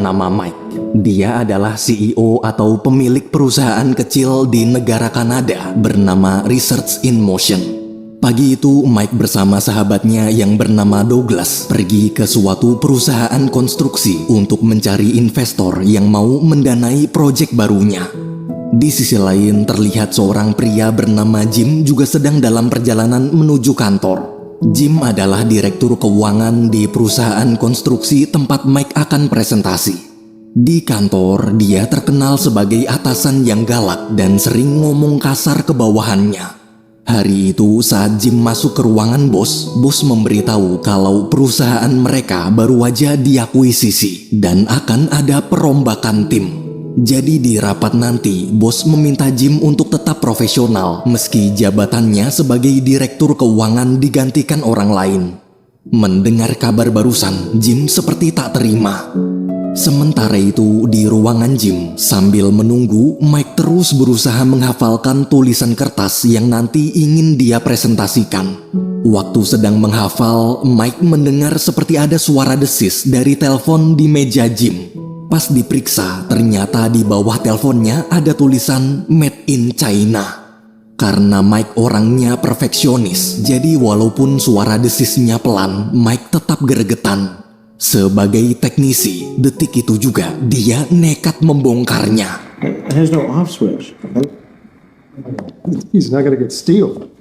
bernama Mike. Dia adalah CEO atau pemilik perusahaan kecil di negara Kanada bernama Research in Motion. Pagi itu Mike bersama sahabatnya yang bernama Douglas pergi ke suatu perusahaan konstruksi untuk mencari investor yang mau mendanai proyek barunya. Di sisi lain terlihat seorang pria bernama Jim juga sedang dalam perjalanan menuju kantor. Jim adalah direktur keuangan di perusahaan konstruksi tempat Mike akan presentasi. Di kantor, dia terkenal sebagai atasan yang galak dan sering ngomong kasar ke bawahannya. Hari itu saat Jim masuk ke ruangan bos memberitahu kalau perusahaan mereka baru aja diakuisisi dan akan ada perombakan tim. Jadi di rapat nanti, bos meminta Jim untuk tetap profesional meski jabatannya sebagai direktur keuangan digantikan orang lain. Mendengar kabar barusan, Jim seperti tak terima. Sementara itu di ruangan Jim, sambil menunggu, Mike terus berusaha menghafalkan tulisan kertas yang nanti ingin dia presentasikan. Waktu sedang menghafal, Mike mendengar seperti ada suara desis dari telepon di meja Jim. Pas diperiksa, ternyata di bawah teleponnya ada tulisan Made in China. Karena Mike orangnya perfeksionis, jadi walaupun suara desisnya pelan, Mike tetap gregetan. Sebagai teknisi, detik itu juga dia nekat membongkarnya. It has no off switch. He's not gonna get steel.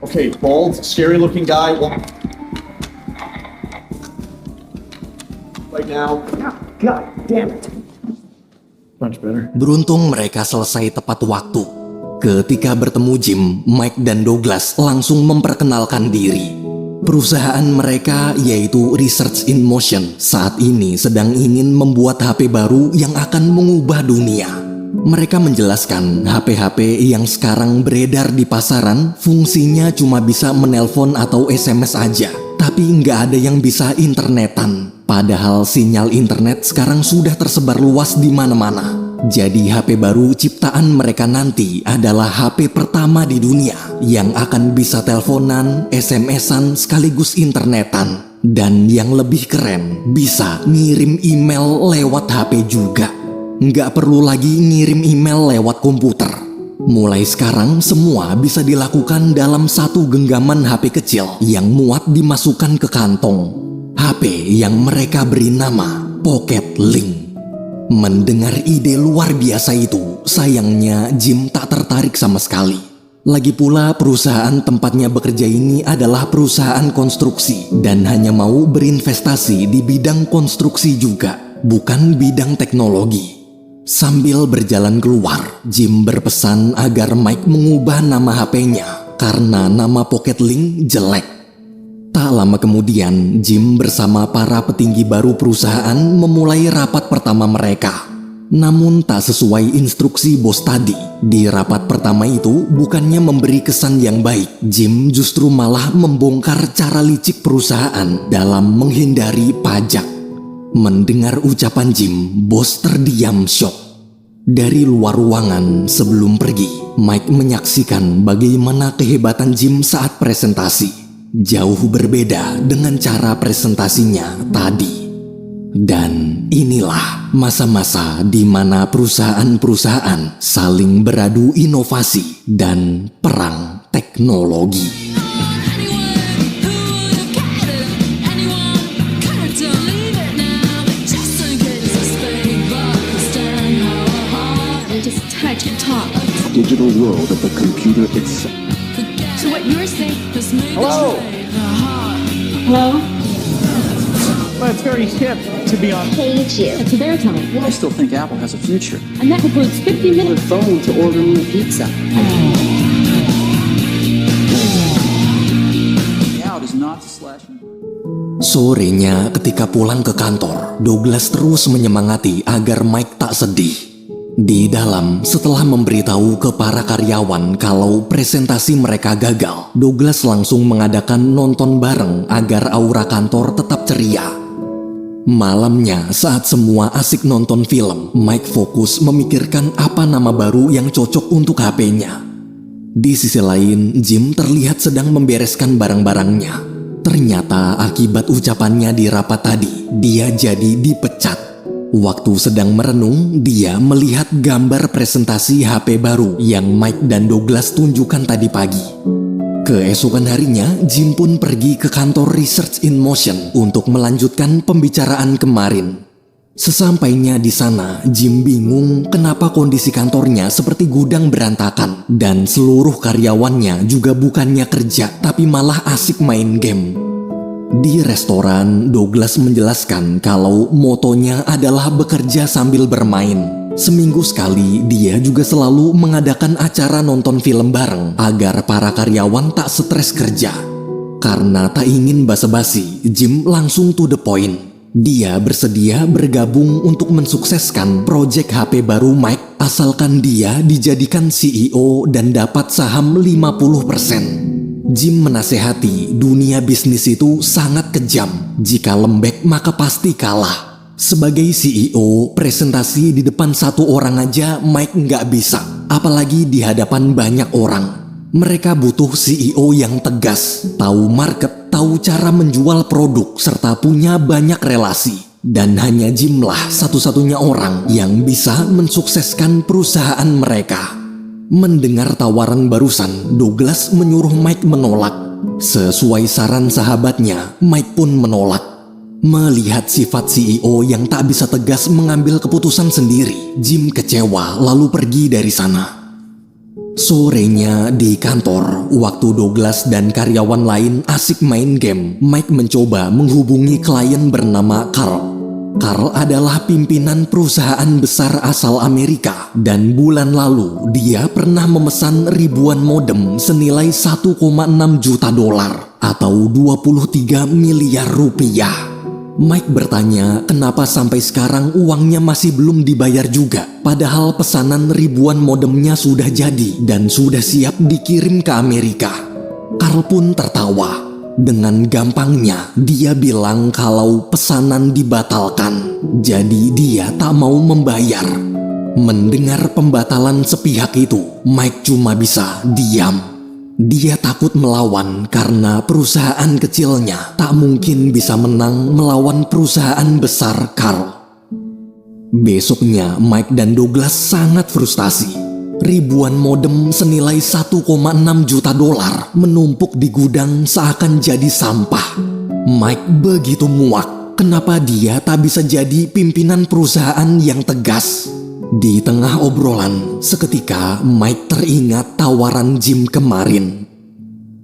Okay, bald, scary-looking guy. Right now. God damn it. Much better. Beruntung mereka selesai tepat waktu. Ketika bertemu Jim, Mike dan Douglas langsung memperkenalkan diri. Perusahaan mereka yaitu Research in Motion saat ini sedang ingin membuat HP baru yang akan mengubah dunia. Mereka menjelaskan HP-HP yang sekarang beredar di pasaran fungsinya cuma bisa menelpon atau SMS aja, tapi nggak ada yang bisa internetan. Padahal sinyal internet sekarang sudah tersebar luas di mana-mana. Jadi HP baru ciptaan mereka nanti adalah HP pertama di dunia yang akan bisa teleponan, SMS-an sekaligus internetan. Dan yang lebih keren, bisa ngirim email lewat HP juga. Nggak perlu lagi ngirim email lewat komputer. Mulai sekarang semua bisa dilakukan dalam satu genggaman HP kecil yang muat dimasukkan ke kantong. HP yang mereka beri nama Pocket Link. Mendengar ide luar biasa itu, sayangnya Jim tak tertarik sama sekali. Lagi pula perusahaan tempatnya bekerja ini adalah perusahaan konstruksi dan hanya mau berinvestasi di bidang konstruksi juga, bukan bidang teknologi. Sambil berjalan keluar, Jim berpesan agar Mike mengubah nama HP-nya karena nama Pocket Link jelek. Tak lama kemudian, Jim bersama para petinggi baru perusahaan memulai rapat pertama mereka. Namun tak sesuai instruksi bos tadi. Di rapat pertama itu bukannya memberi kesan yang baik, Jim justru malah membongkar cara licik perusahaan dalam menghindari pajak. Mendengar ucapan Jim, bos terdiam syok. Dari luar ruangan sebelum pergi, Mike menyaksikan bagaimana kehebatan Jim saat presentasi. Jauh berbeda dengan cara presentasinya tadi. Dan inilah masa-masa di mana perusahaan-perusahaan saling beradu inovasi dan perang teknologi. Digital world of the computer itself. So what you're saying is Hello? hello? Well, it's very hip to be on. Page you. It's their time. I still think Apple has a future. And that includes 50 minutes. Phone to order me pizza. Out is not to slash. Sorenya ketika pulang ke kantor, Douglas terus menyemangati agar Mike tak sedih. Di dalam, setelah memberitahu ke para karyawan kalau presentasi mereka gagal, Douglas langsung mengadakan nonton bareng agar aura kantor tetap ceria. Malamnya, saat semua asik nonton film, Mike fokus memikirkan apa nama baru yang cocok untuk HP-nya. Di sisi lain, Jim terlihat sedang membereskan barang-barangnya. Ternyata akibat ucapannya di rapat tadi, dia jadi dipecat. Waktu sedang merenung, dia melihat gambar presentasi HP baru yang Mike dan Douglas tunjukkan tadi pagi. Keesokan harinya, Jim pun pergi ke kantor Research in Motion untuk melanjutkan pembicaraan kemarin. Sesampainya di sana, Jim bingung kenapa kondisi kantornya seperti gudang berantakan dan seluruh karyawannya juga bukannya kerja tapi malah asik main game. Di restoran, Douglas menjelaskan kalau motonya adalah bekerja sambil bermain. Seminggu sekali, dia juga selalu mengadakan acara nonton film bareng agar para karyawan tak stres kerja. Karena tak ingin basa-basi, Jim langsung to the point. Dia bersedia bergabung untuk mensukseskan proyek HP baru Mike asalkan dia dijadikan CEO dan dapat saham 50%. Jim menasehati dunia bisnis itu sangat kejam. Jika lembek maka pasti kalah. Sebagai CEO, presentasi di depan satu orang aja Mike nggak bisa. Apalagi di hadapan banyak orang. Mereka butuh CEO yang tegas, tahu market, tahu cara menjual produk, serta punya banyak relasi. Dan hanya Jim lah satu-satunya orang yang bisa mensukseskan perusahaan mereka. Mendengar tawaran barusan, Douglas menyuruh Mike menolak. Sesuai saran sahabatnya, Mike pun menolak. Melihat sifat CEO yang tak bisa tegas mengambil keputusan sendiri, Jim kecewa lalu pergi dari sana. Sorenya di kantor, waktu Douglas dan karyawan lain asik main game, Mike mencoba menghubungi klien bernama Carl. Carl adalah pimpinan perusahaan besar asal Amerika dan bulan lalu dia pernah memesan ribuan modem senilai 1,6 juta dolar atau 23 miliar rupiah. Mike bertanya kenapa sampai sekarang uangnya masih belum dibayar juga, padahal pesanan ribuan modemnya sudah jadi dan sudah siap dikirim ke Amerika. Carl pun tertawa. Dengan gampangnya, dia bilang kalau pesanan dibatalkan, jadi dia tak mau membayar. Mendengar pembatalan sepihak itu, Mike cuma bisa diam. Dia takut melawan karena perusahaan kecilnya tak mungkin bisa menang melawan perusahaan besar Carl. Besoknya, Mike dan Douglas sangat frustasi. Ribuan modem senilai 1,6 juta dolar menumpuk di gudang seakan jadi sampah. Mike begitu muak. Kenapa dia tak bisa jadi pimpinan perusahaan yang tegas? Di tengah obrolan, seketika Mike teringat tawaran Jim kemarin.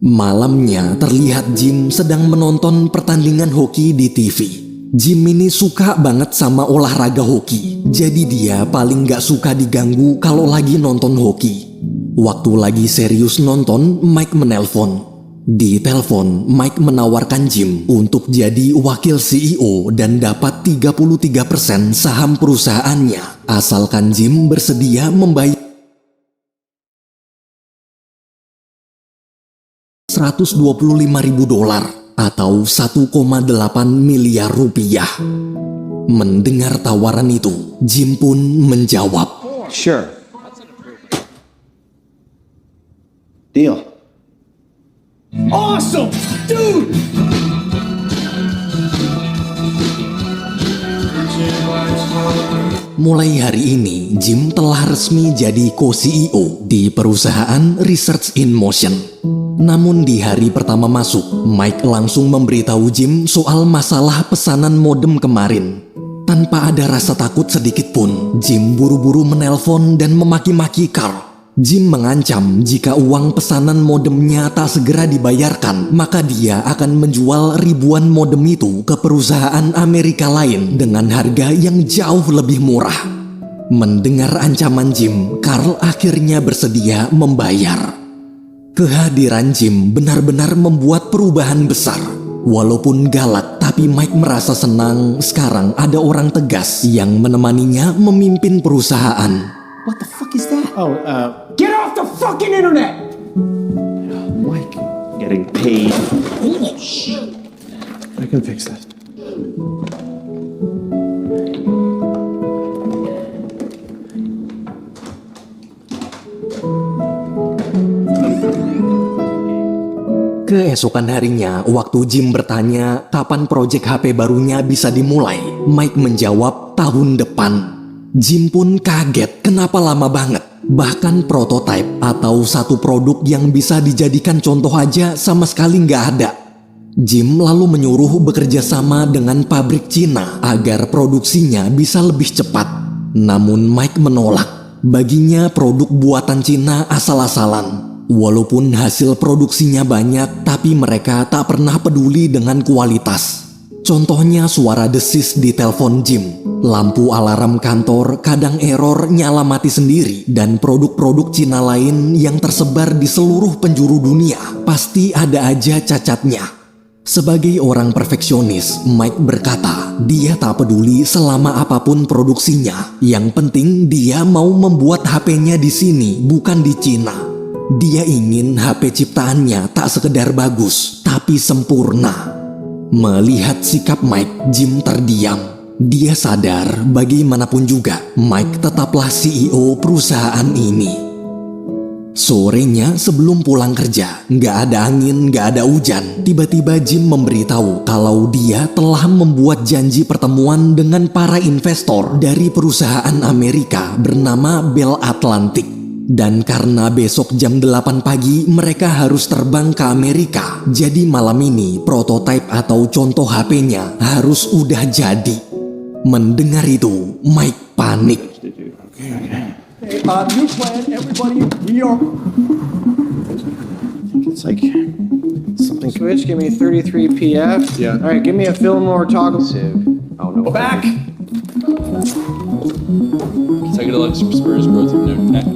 Malamnya terlihat Jim sedang menonton pertandingan hoki di TV. Jim ini suka banget sama olahraga hoki, jadi dia paling gak suka diganggu kalau lagi nonton hoki. Waktu lagi serius nonton, Mike menelpon. Di telepon, Mike menawarkan Jim untuk jadi wakil CEO dan dapat 33% saham perusahaannya, asalkan Jim bersedia membayar 125.000 dolar. Atau 1,8 miliar rupiah. Mendengar tawaran itu, Jim pun menjawab, Sure. Deal. Awesome! Dude! mulai hari ini Jim telah resmi jadi co-CEO di perusahaan Research in Motion. Namun di hari pertama masuk, Mike langsung memberitahu Jim soal masalah pesanan modem kemarin. Tanpa ada rasa takut sedikit pun, Jim buru-buru menelpon dan memaki-maki Carl. Jim mengancam jika uang pesanan modemnya tak segera dibayarkan, maka dia akan menjual ribuan modem itu ke perusahaan Amerika lain dengan harga yang jauh lebih murah. Mendengar ancaman Jim, Carl akhirnya bersedia membayar. Kehadiran Jim benar-benar membuat perubahan besar. Walaupun galak, tapi Mike merasa senang sekarang ada orang tegas yang menemaninya memimpin perusahaan. What the fuck is that? Oh, get off the fucking internet! Mike, getting paid. I can fix that. Keesokan harinya, waktu Jim bertanya kapan proyek HP barunya bisa dimulai, Mike menjawab tahun depan. Jim pun kaget kenapa lama banget. Bahkan prototipe atau satu produk yang bisa dijadikan contoh aja sama sekali nggak ada. Jim lalu menyuruh bekerja sama dengan pabrik Cina agar produksinya bisa lebih cepat. Namun Mike menolak. Baginya produk buatan Cina asal-asalan. Walaupun hasil produksinya banyak, tapi mereka tak pernah peduli dengan kualitas. Contohnya suara desis di telepon Jim, lampu alarm kantor kadang error nyala mati sendiri, dan produk-produk Cina lain yang tersebar di seluruh penjuru dunia pasti ada aja cacatnya. Sebagai orang perfeksionis, Mike berkata dia tak peduli selama apapun produksinya. Yang penting dia mau membuat HP-nya di sini, bukan di Cina. Dia ingin HP ciptaannya tak sekedar bagus, tapi sempurna. Melihat sikap Mike, Jim terdiam. Dia sadar bagaimanapun juga, Mike tetaplah CEO perusahaan ini. Sorenya sebelum pulang kerja, nggak ada angin, nggak ada hujan. Tiba-tiba Jim memberitahu kalau dia telah membuat janji pertemuan dengan para investor dari perusahaan Amerika bernama Bell Atlantic. Dan karena besok jam 8 pagi mereka harus terbang ke Amerika, jadi malam ini prototipe atau contoh HP-nya harus udah jadi. Mendengar itu, Mike panik. Hey, new plan, everybody. We are. It's like something. Switch, give me 33 PF. Yeah. All right, give me a Fillmore toggle. Oh no. Go back. Psychedelics spurs growth of new tech.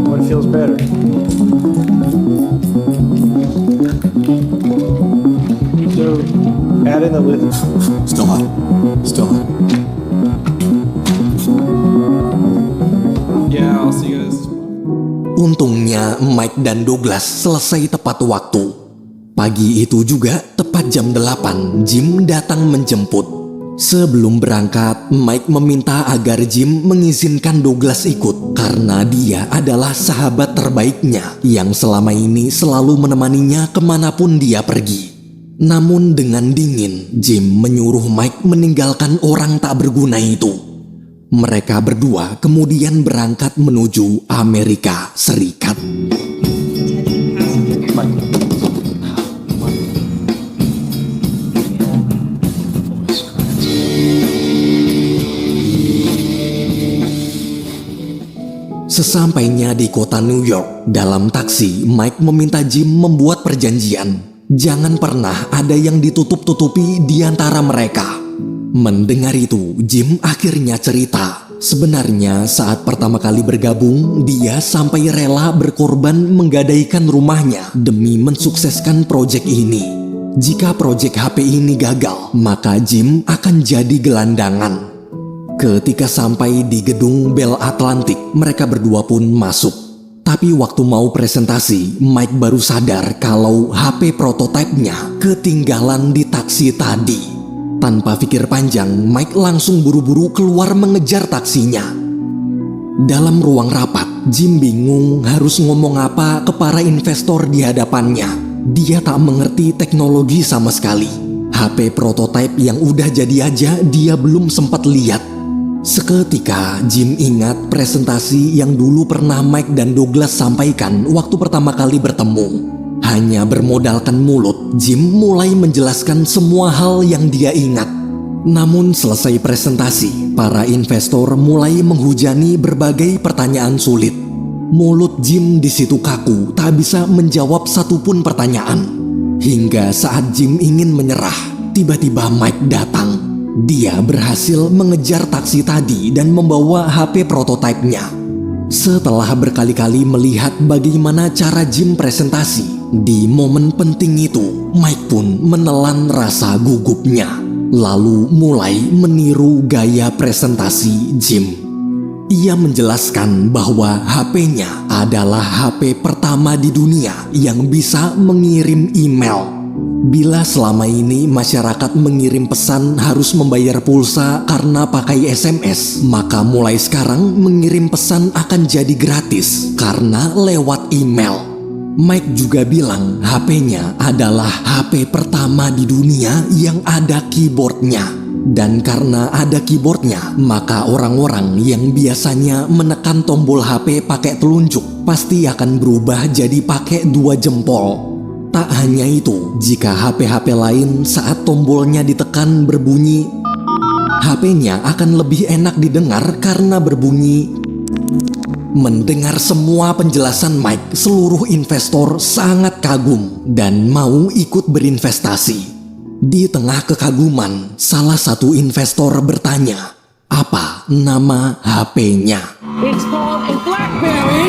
What feels better? So, add in the lithium. Still hot. Still hot. Yeah, I'll see you guys. Untungnya Mike dan Douglas selesai tepat waktu. Pagi itu juga, tepat jam 8, Jim datang menjemput. Sebelum berangkat, Mike meminta agar Jim mengizinkan Douglas ikut karena dia adalah sahabat terbaiknya yang selama ini selalu menemaninya kemanapun dia pergi. Namun dengan dingin, Jim menyuruh Mike meninggalkan orang tak berguna itu. Mereka berdua kemudian berangkat menuju Amerika Serikat. Sesampainya di kota New York, dalam taksi, Mike meminta Jim membuat perjanjian. Jangan pernah ada yang ditutup-tutupi di antara mereka. Mendengar itu, Jim akhirnya cerita. Sebenarnya saat pertama kali bergabung, dia sampai rela berkorban menggadaikan rumahnya demi mensukseskan proyek ini. Jika proyek HP ini gagal, maka Jim akan jadi gelandangan. Ketika sampai di gedung Bell Atlantic, mereka berdua pun masuk. Tapi waktu mau presentasi, Mike baru sadar kalau HP prototipenya ketinggalan di taksi tadi. Tanpa pikir panjang, Mike langsung buru-buru keluar mengejar taksinya. Dalam ruang rapat, Jim bingung harus ngomong apa ke para investor di hadapannya. Dia tak mengerti teknologi sama sekali. HP prototipe yang udah jadi aja dia belum sempat lihat. Seketika Jim ingat presentasi yang dulu pernah Mike dan Douglas sampaikan waktu pertama kali bertemu. Hanya bermodalkan mulut, Jim mulai menjelaskan semua hal yang dia ingat. Namun selesai presentasi, para investor mulai menghujani berbagai pertanyaan sulit. Mulut Jim di situ kaku, tak bisa menjawab satupun pertanyaan. Hingga saat Jim ingin menyerah, tiba-tiba Mike datang. Dia berhasil mengejar taksi tadi dan membawa HP prototipenya. Setelah berkali-kali melihat bagaimana cara Jim presentasi, di momen penting itu, Mike pun menelan rasa gugupnya. Lalu mulai meniru gaya presentasi Jim. Ia menjelaskan bahwa HP-nya adalah HP pertama di dunia yang bisa mengirim email. Bila selama ini masyarakat mengirim pesan harus membayar pulsa karena pakai SMS, maka mulai sekarang mengirim pesan akan jadi gratis karena lewat email. Mike juga bilang HP-nya adalah HP pertama di dunia yang ada keyboardnya. Dan karena ada keyboardnya, maka orang-orang yang biasanya menekan tombol HP pakai telunjuk pasti akan berubah jadi pakai 2 jempol. Tak hanya itu, jika HP-HP lain saat tombolnya ditekan berbunyi, HP-nya akan lebih enak didengar karena berbunyi. Mendengar semua penjelasan Mike, seluruh investor sangat kagum dan mau ikut berinvestasi. Di tengah kekaguman, salah satu investor bertanya, apa nama HP-nya? It's called a BlackBerry.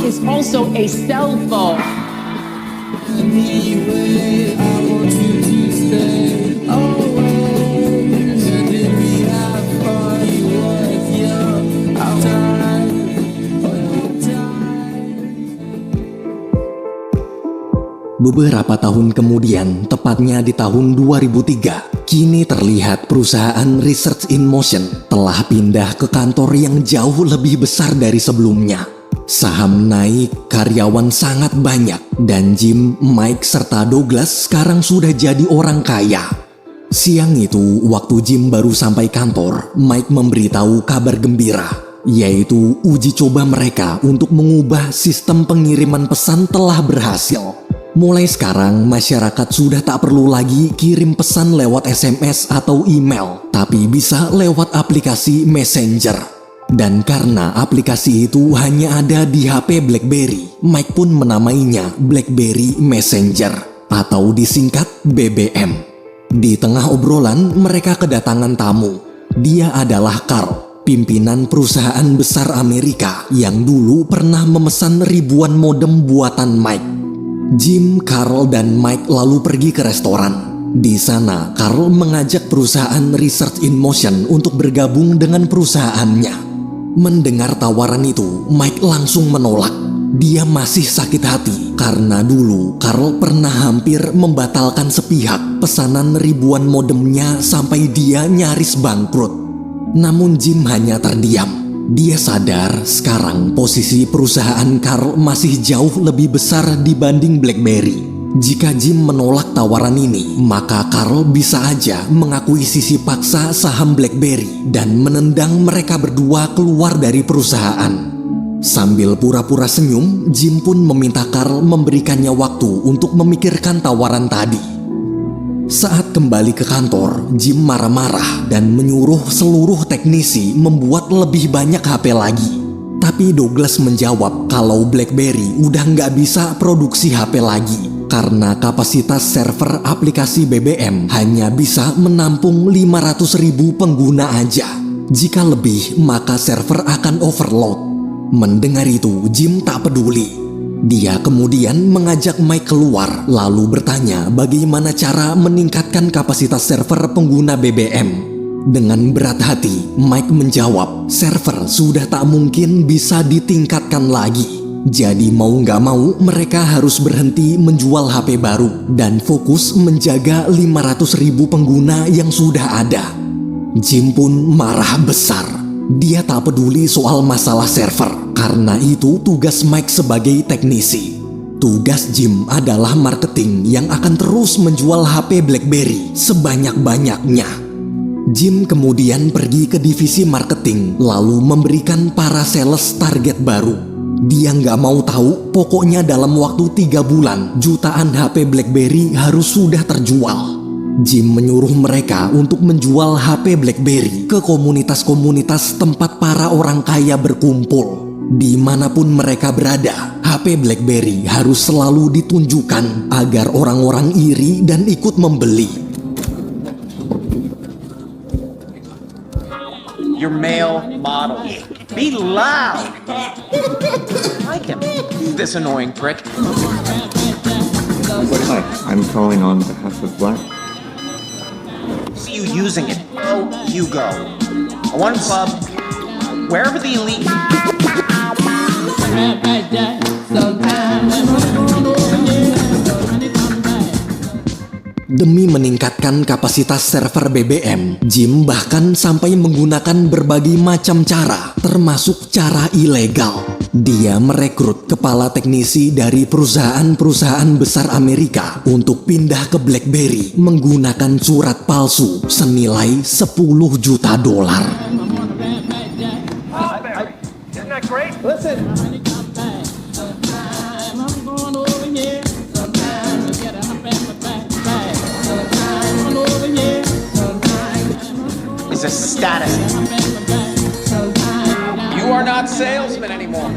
It's also a cell phone. Beberapa tahun kemudian, tepatnya di tahun 2003, kini terlihat perusahaan Research in Motion telah pindah ke kantor yang jauh lebih besar dari sebelumnya. Saham naik, karyawan sangat banyak, dan Jim, Mike, serta Douglas sekarang sudah jadi orang kaya. Siang itu, waktu Jim baru sampai kantor, Mike memberitahu kabar gembira, yaitu uji coba mereka untuk mengubah sistem pengiriman pesan telah berhasil. Mulai sekarang, masyarakat sudah tak perlu lagi kirim pesan lewat SMS atau email, tapi bisa lewat aplikasi Messenger. Dan karena aplikasi itu hanya ada di HP BlackBerry, Mike pun menamainya BlackBerry Messenger, atau disingkat BBM. Di tengah obrolan, mereka kedatangan tamu. Dia adalah Carl, pimpinan perusahaan besar Amerika yang dulu pernah memesan ribuan modem buatan Mike. Jim, Carl, dan Mike lalu pergi ke restoran. Di sana, Carl mengajak perusahaan Research in Motion untuk bergabung dengan perusahaannya. Mendengar tawaran itu, Mike langsung menolak. Dia masih sakit hati karena dulu Carl pernah hampir membatalkan sepihak pesanan ribuan modemnya sampai dia nyaris bangkrut. Namun Jim hanya terdiam. Dia sadar sekarang posisi perusahaan Carl masih jauh lebih besar dibanding BlackBerry. Jika Jim menolak tawaran ini, maka Carl bisa aja mengakuisisi paksa saham BlackBerry dan menendang mereka berdua keluar dari perusahaan. Sambil pura-pura senyum, Jim pun meminta Carl memberikannya waktu untuk memikirkan tawaran tadi. Saat kembali ke kantor, Jim marah-marah dan menyuruh seluruh teknisi membuat lebih banyak HP lagi. Tapi Douglas menjawab kalau BlackBerry udah nggak bisa produksi HP lagi karena kapasitas server aplikasi BBM hanya bisa menampung 500.000 pengguna aja. Jika lebih, maka server akan overload. Mendengar itu, Jim tak peduli. Dia kemudian mengajak Mike keluar lalu bertanya bagaimana cara meningkatkan kapasitas server pengguna BBM. Dengan berat hati, Mike menjawab server sudah tak mungkin bisa ditingkatkan lagi. Jadi mau nggak mau mereka harus berhenti menjual HP baru dan fokus menjaga 500.000 pengguna yang sudah ada. Jim pun marah besar. Dia tak peduli soal masalah server, karena itu tugas Mike sebagai teknisi. Tugas Jim adalah marketing yang akan terus menjual HP BlackBerry sebanyak-banyaknya. Jim kemudian pergi ke divisi marketing, lalu memberikan para sales target baru. Dia nggak mau tahu, pokoknya dalam waktu 3 bulan, jutaan HP BlackBerry harus sudah terjual. Jim menyuruh mereka untuk menjual HP BlackBerry ke komunitas-komunitas tempat para orang kaya berkumpul. Dimanapun mereka berada, HP BlackBerry harus selalu ditunjukkan agar orang-orang iri dan ikut membeli. Your male model. Be loud. Like him. This annoying prick. Hi, I'm calling on behalf of Black. See you using it. Oh, you go. One club, wherever the elite. meningkatkan kapasitas server BBM, Jim bahkan sampai menggunakan berbagai macam cara, termasuk cara ilegal. Dia merekrut kepala teknisi dari perusahaan-perusahaan besar Amerika untuk pindah ke BlackBerry menggunakan surat palsu senilai 10 juta dolar. Isn't that great? Listen. It's a status. You are not salesmen anymore.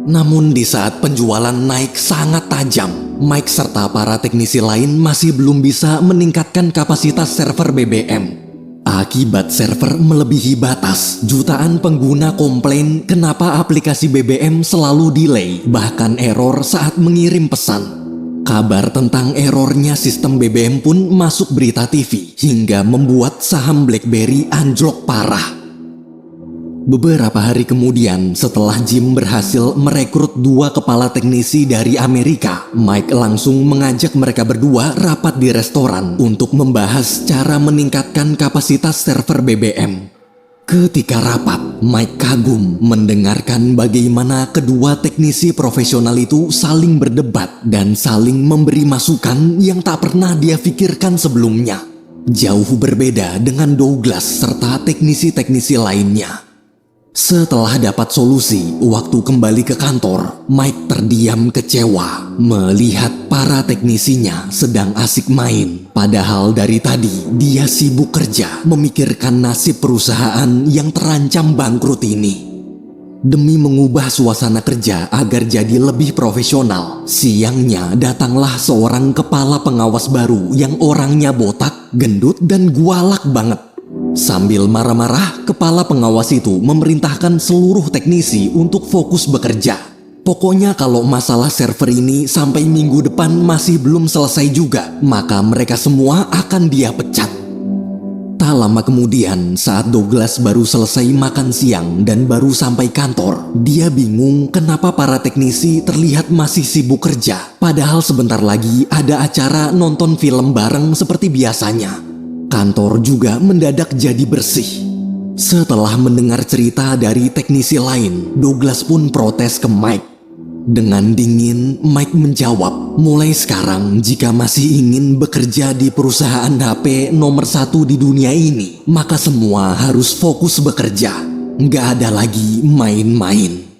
Namun di saat penjualan naik sangat tajam, Mike serta para teknisi lain masih belum bisa meningkatkan kapasitas server BBM. Akibat server melebihi batas, jutaan pengguna komplain kenapa aplikasi BBM selalu delay, bahkan error saat mengirim pesan. Kabar tentang errornya sistem BBM pun masuk berita TV, hingga membuat saham BlackBerry anjlok parah. Beberapa hari kemudian, setelah Jim berhasil merekrut 2 kepala teknisi dari Amerika, Mike langsung mengajak mereka berdua rapat di restoran untuk membahas cara meningkatkan kapasitas server BBM. Ketika rapat, Mike kagum mendengarkan bagaimana kedua teknisi profesional itu saling berdebat dan saling memberi masukan yang tak pernah dia pikirkan sebelumnya. Jauh berbeda dengan Douglas serta teknisi-teknisi lainnya. Setelah dapat solusi, waktu kembali ke kantor, Mike terdiam kecewa melihat para teknisinya sedang asik main. Padahal dari tadi dia sibuk kerja memikirkan nasib perusahaan yang terancam bangkrut ini. Demi mengubah suasana kerja agar jadi lebih profesional, siangnya datanglah seorang kepala pengawas baru yang orangnya botak, gendut, dan gualak banget. Sambil marah-marah, kepala pengawas itu memerintahkan seluruh teknisi untuk fokus bekerja. Pokoknya kalau masalah server ini sampai minggu depan masih belum selesai juga, maka mereka semua akan dia pecat. Tak lama kemudian, saat Douglas baru selesai makan siang dan baru sampai kantor, dia bingung kenapa para teknisi terlihat masih sibuk kerja. Padahal sebentar lagi ada acara nonton film bareng seperti biasanya. Kantor juga mendadak jadi bersih. Setelah mendengar cerita dari teknisi lain, Douglas pun protes ke Mike. Dengan dingin, Mike menjawab, mulai sekarang jika masih ingin bekerja di perusahaan HP nomor 1 di dunia ini, maka semua harus fokus bekerja. Nggak ada lagi main-main.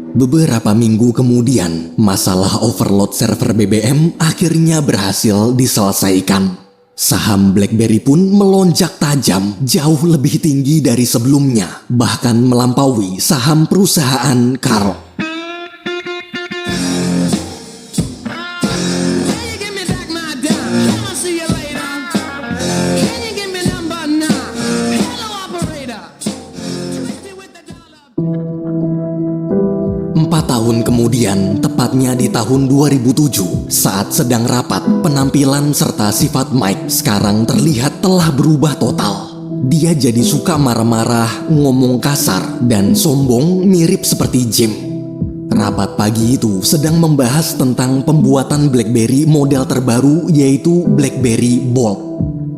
Beberapa minggu kemudian, masalah overload server BBM akhirnya berhasil diselesaikan. Saham BlackBerry pun melonjak tajam, jauh lebih tinggi dari sebelumnya, bahkan melampaui saham perusahaan Carl. Tahun kemudian, tepatnya di tahun 2007, saat sedang rapat, penampilan serta sifat Mike sekarang terlihat telah berubah total. Dia jadi suka marah-marah, ngomong kasar, dan sombong mirip seperti Jim. Rapat pagi itu sedang membahas tentang pembuatan BlackBerry model terbaru, yaitu BlackBerry Bold.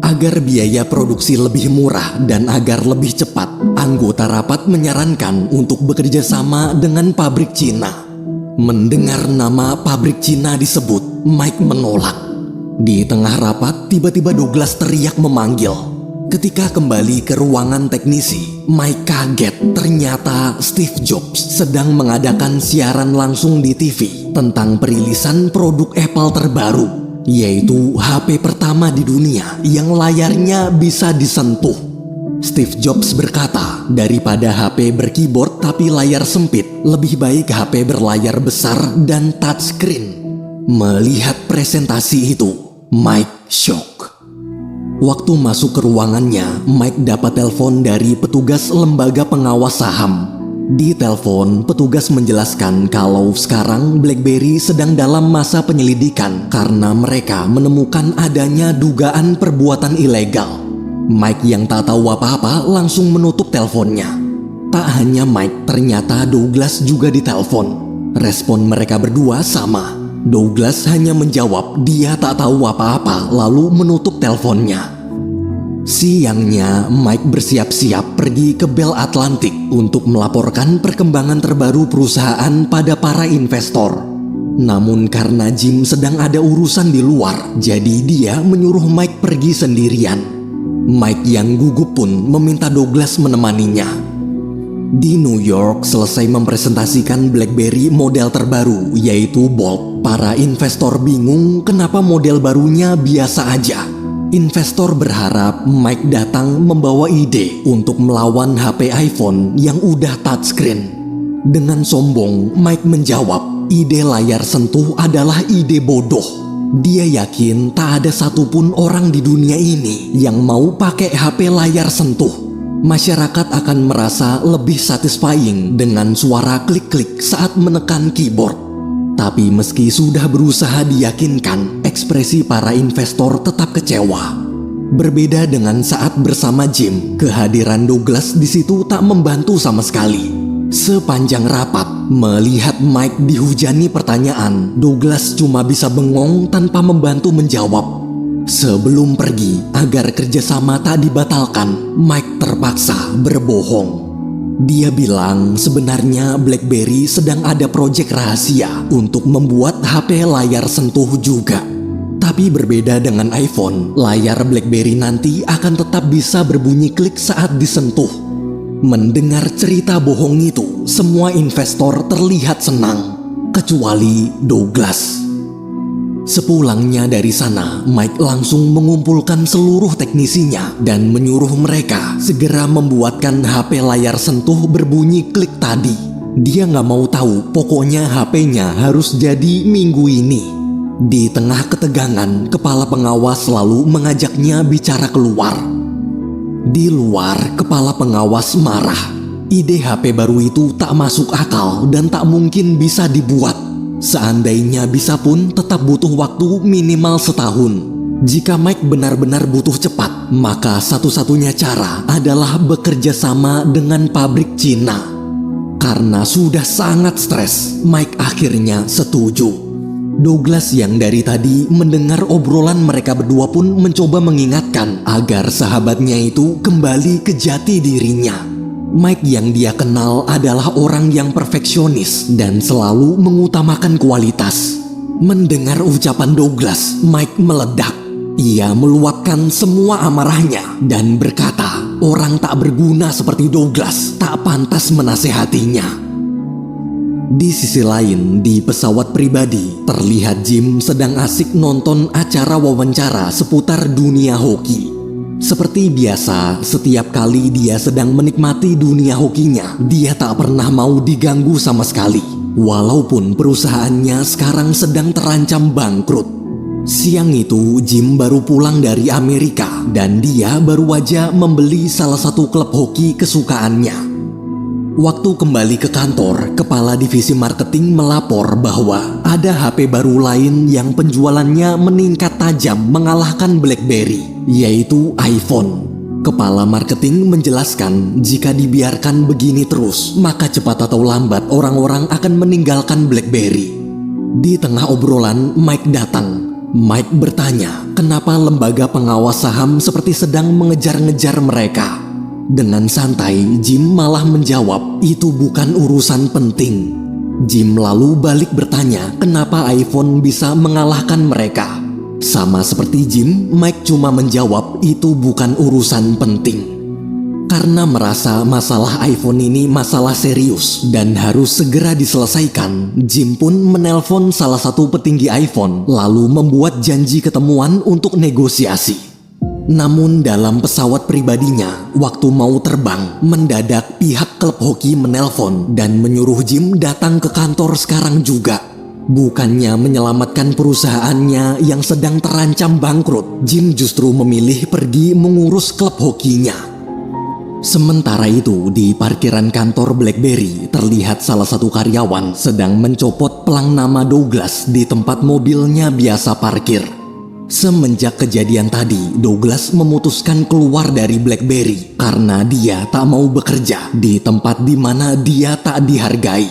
Agar biaya produksi lebih murah dan agar lebih cepat, anggota rapat menyarankan untuk bekerja sama dengan pabrik Cina. Mendengar nama pabrik Cina disebut, Mike menolak. Di tengah rapat, tiba-tiba Douglas teriak memanggil. Ketika kembali ke ruangan teknisi, Mike kaget ternyata Steve Jobs sedang mengadakan siaran langsung di TV tentang perilisan produk Apple terbaru, yaitu HP pertama di dunia yang layarnya bisa disentuh. Steve Jobs berkata, daripada HP berkeyboard tapi layar sempit, lebih baik HP berlayar besar dan touchscreen. Melihat presentasi itu, Mike shock. Waktu masuk ke ruangannya, Mike dapat telepon dari petugas lembaga pengawas saham. Di telepon, petugas menjelaskan kalau sekarang BlackBerry sedang dalam masa penyelidikan karena mereka menemukan adanya dugaan perbuatan ilegal. Mike yang tak tahu apa-apa langsung menutup teleponnya. Tak hanya Mike, ternyata Douglas juga ditelepon. Respon mereka berdua sama. Douglas hanya menjawab dia tak tahu apa-apa lalu menutup teleponnya. Siangnya, Mike bersiap-siap pergi ke Bell Atlantic untuk melaporkan perkembangan terbaru perusahaan pada para investor. Namun karena Jim sedang ada urusan di luar, jadi dia menyuruh Mike pergi sendirian. Mike yang gugup pun meminta Douglas menemaninya. Di New York selesai mempresentasikan BlackBerry model terbaru yaitu Bold. Para investor bingung kenapa model barunya biasa aja. Investor berharap Mike datang membawa ide untuk melawan HP iPhone yang udah touchscreen. Dengan sombong, Mike menjawab, ide layar sentuh adalah ide bodoh. Dia yakin tak ada satupun orang di dunia ini yang mau pakai HP layar sentuh. Masyarakat akan merasa lebih satisfying dengan suara klik-klik saat menekan keyboard. Tapi meski sudah berusaha diyakinkan, ekspresi para investor tetap kecewa. Berbeda dengan saat bersama Jim, kehadiran Douglas di situ tak membantu sama sekali. Sepanjang rapat, melihat Mike dihujani pertanyaan, Douglas cuma bisa bengong tanpa membantu menjawab. Sebelum pergi, agar kerjasama tak dibatalkan, Mike terpaksa berbohong. Dia bilang sebenarnya BlackBerry sedang ada proyek rahasia untuk membuat HP layar sentuh juga. Tapi berbeda dengan iPhone, layar BlackBerry nanti akan tetap bisa berbunyi klik saat disentuh. Mendengar cerita bohong itu, semua investor terlihat senang, kecuali Douglas. Sepulangnya dari sana, Mike langsung mengumpulkan seluruh teknisinya dan menyuruh mereka segera membuatkan HP layar sentuh berbunyi klik tadi. Dia nggak mau tahu, pokoknya HP-nya harus jadi minggu ini. Di tengah ketegangan, kepala pengawas lalu mengajaknya bicara keluar. Di luar, kepala pengawas marah. Ide HP baru itu tak masuk akal dan tak mungkin bisa dibuat. Seandainya bisa pun tetap butuh waktu minimal setahun. Jika Mike benar-benar butuh cepat, maka satu-satunya cara adalah bekerja sama dengan pabrik Cina. Karena sudah sangat stres, Mike akhirnya setuju. Douglas yang dari tadi mendengar obrolan mereka berdua pun mencoba mengingatkan agar sahabatnya itu kembali ke jati dirinya. Mike yang dia kenal adalah orang yang perfeksionis dan selalu mengutamakan kualitas. Mendengar ucapan Douglas, Mike meledak. Ia meluapkan semua amarahnya dan berkata, orang tak berguna seperti Douglas tak pantas menasehatinya. Di sisi lain, di pesawat pribadi, terlihat Jim sedang asik nonton acara wawancara seputar dunia hoki. Seperti biasa, setiap kali dia sedang menikmati dunia hokinya, dia tak pernah mau diganggu sama sekali. Walaupun perusahaannya sekarang sedang terancam bangkrut. Siang itu, Jim baru pulang dari Amerika dan dia baru aja membeli salah satu klub hoki kesukaannya. Waktu kembali ke kantor, kepala divisi marketing melapor bahwa ada HP baru lain yang penjualannya meningkat tajam mengalahkan BlackBerry, yaitu iPhone. Kepala marketing menjelaskan jika dibiarkan begini terus, maka cepat atau lambat orang-orang akan meninggalkan BlackBerry. Di tengah obrolan, Mike datang. Mike bertanya, kenapa lembaga pengawas saham seperti sedang mengejar-ngejar mereka. Dengan santai, Jim malah menjawab, itu bukan urusan penting. Jim lalu balik bertanya, kenapa iPhone bisa mengalahkan mereka. Sama seperti Jim, Mike cuma menjawab, itu bukan urusan penting. Karena merasa masalah iPhone ini masalah serius dan harus segera diselesaikan, Jim pun menelpon salah satu petinggi iPhone, lalu membuat janji ketemuan untuk negosiasi. Namun dalam pesawat pribadinya, waktu mau terbang, mendadak pihak klub hoki menelpon dan menyuruh Jim datang ke kantor sekarang juga. Bukannya menyelamatkan perusahaannya yang sedang terancam bangkrut, Jim justru memilih pergi mengurus klub hokinya. Sementara itu, di parkiran kantor BlackBerry, terlihat salah satu karyawan sedang mencopot pelang nama Douglas di tempat mobilnya biasa parkir. Semenjak kejadian tadi, Douglas memutuskan keluar dari BlackBerry karena dia tak mau bekerja di tempat di mana dia tak dihargai.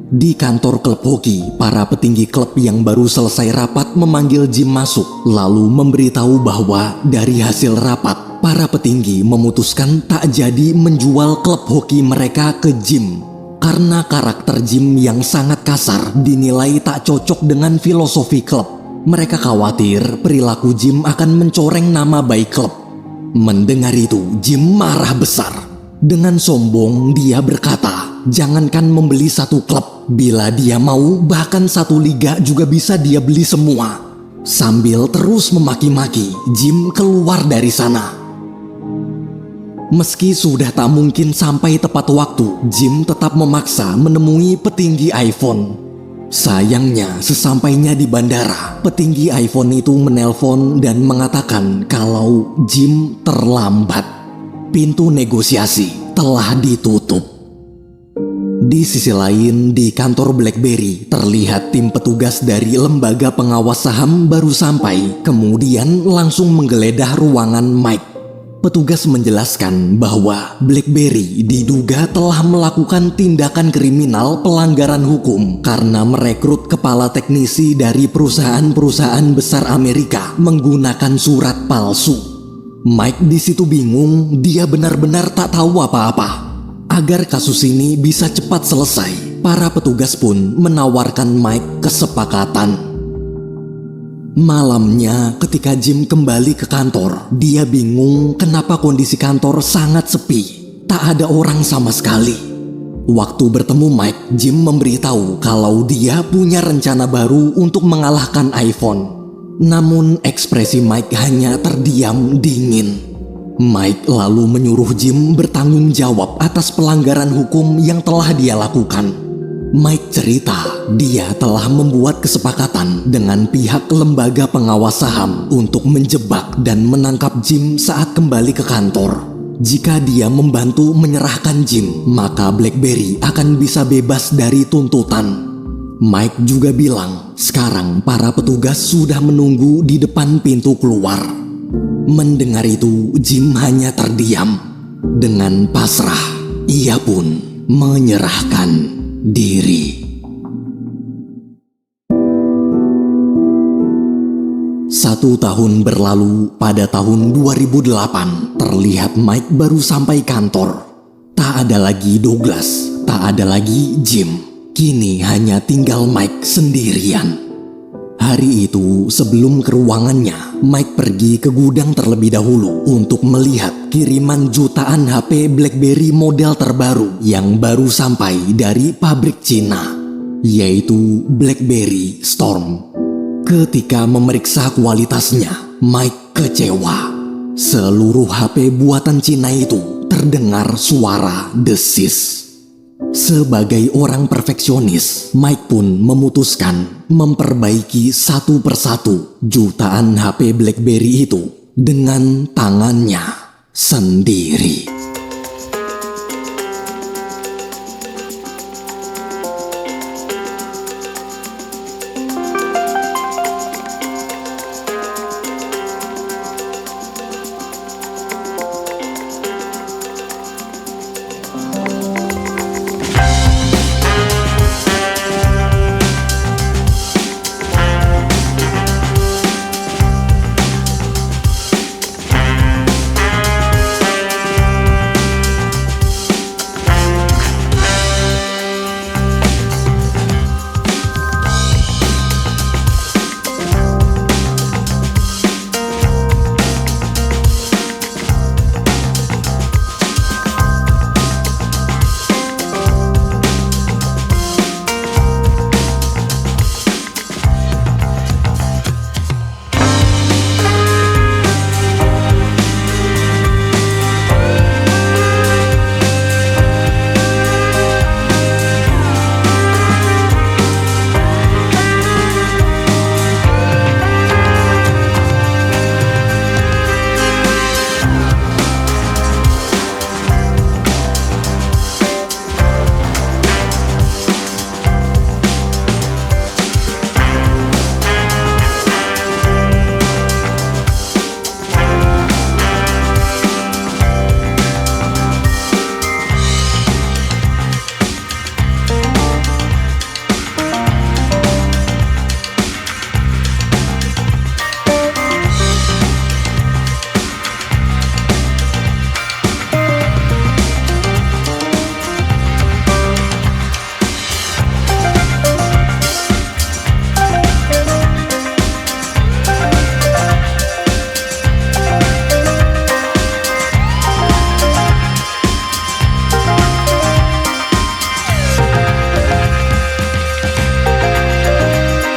Di kantor klub hoki, para petinggi klub yang baru selesai rapat memanggil Jim masuk, lalu memberitahu bahwa dari hasil rapat, para petinggi memutuskan tak jadi menjual klub hoki mereka ke Jim. Karena karakter Jim yang sangat kasar dinilai tak cocok dengan filosofi klub. Mereka khawatir perilaku Jim akan mencoreng nama baik klub. Mendengar itu, Jim marah besar. Dengan sombong, dia berkata, jangankan membeli satu klub, bila dia mau bahkan satu liga juga bisa dia beli semua. Sambil terus memaki-maki, Jim keluar dari sana. Meski sudah tak mungkin sampai tepat waktu, Jim tetap memaksa menemui petinggi iPhone. Sayangnya, sesampainya di bandara, petinggi iPhone itu menelpon dan mengatakan kalau Jim terlambat. Pintu negosiasi telah ditutup. Di sisi lain, di kantor BlackBerry, terlihat tim petugas dari lembaga pengawas saham baru sampai, kemudian langsung menggeledah ruangan Mike. Petugas menjelaskan bahwa BlackBerry diduga telah melakukan tindakan kriminal pelanggaran hukum karena merekrut kepala teknisi dari perusahaan-perusahaan besar Amerika menggunakan surat palsu. Mike di situ bingung, dia benar-benar tak tahu apa-apa. Agar kasus ini bisa cepat selesai, para petugas pun menawarkan Mike kesepakatan. Malamnya, ketika Jim kembali ke kantor, dia bingung kenapa kondisi kantor sangat sepi. Tak ada orang sama sekali. Waktu bertemu Mike, Jim memberitahu kalau dia punya rencana baru untuk mengalahkan iPhone. Namun ekspresi Mike hanya terdiam dingin. Mike lalu menyuruh Jim bertanggung jawab atas pelanggaran hukum yang telah dia lakukan. Mike cerita dia telah membuat kesepakatan dengan pihak lembaga pengawas saham untuk menjebak dan menangkap Jim saat kembali ke kantor. Jika dia membantu menyerahkan Jim, maka BlackBerry akan bisa bebas dari tuntutan. Mike juga bilang, sekarang para petugas sudah menunggu di depan pintu keluar. Mendengar itu, Jim hanya terdiam. Dengan pasrah, ia pun menyerahkan diri. Satu tahun berlalu, pada tahun 2008, terlihat Mike baru sampai kantor. Tak ada lagi Douglas, tak ada lagi Jim. Kini hanya tinggal Mike sendirian. Hari itu, sebelum ke ruangannya, Mike pergi ke gudang terlebih dahulu untuk melihat kiriman jutaan HP BlackBerry model terbaru yang baru sampai dari pabrik Cina, yaitu BlackBerry Storm. Ketika memeriksa kualitasnya, Mike kecewa. Seluruh HP buatan Cina itu terdengar suara desis. Sebagai orang perfeksionis, Mike pun memutuskan memperbaiki satu persatu jutaan HP BlackBerry itu dengan tangannya sendiri.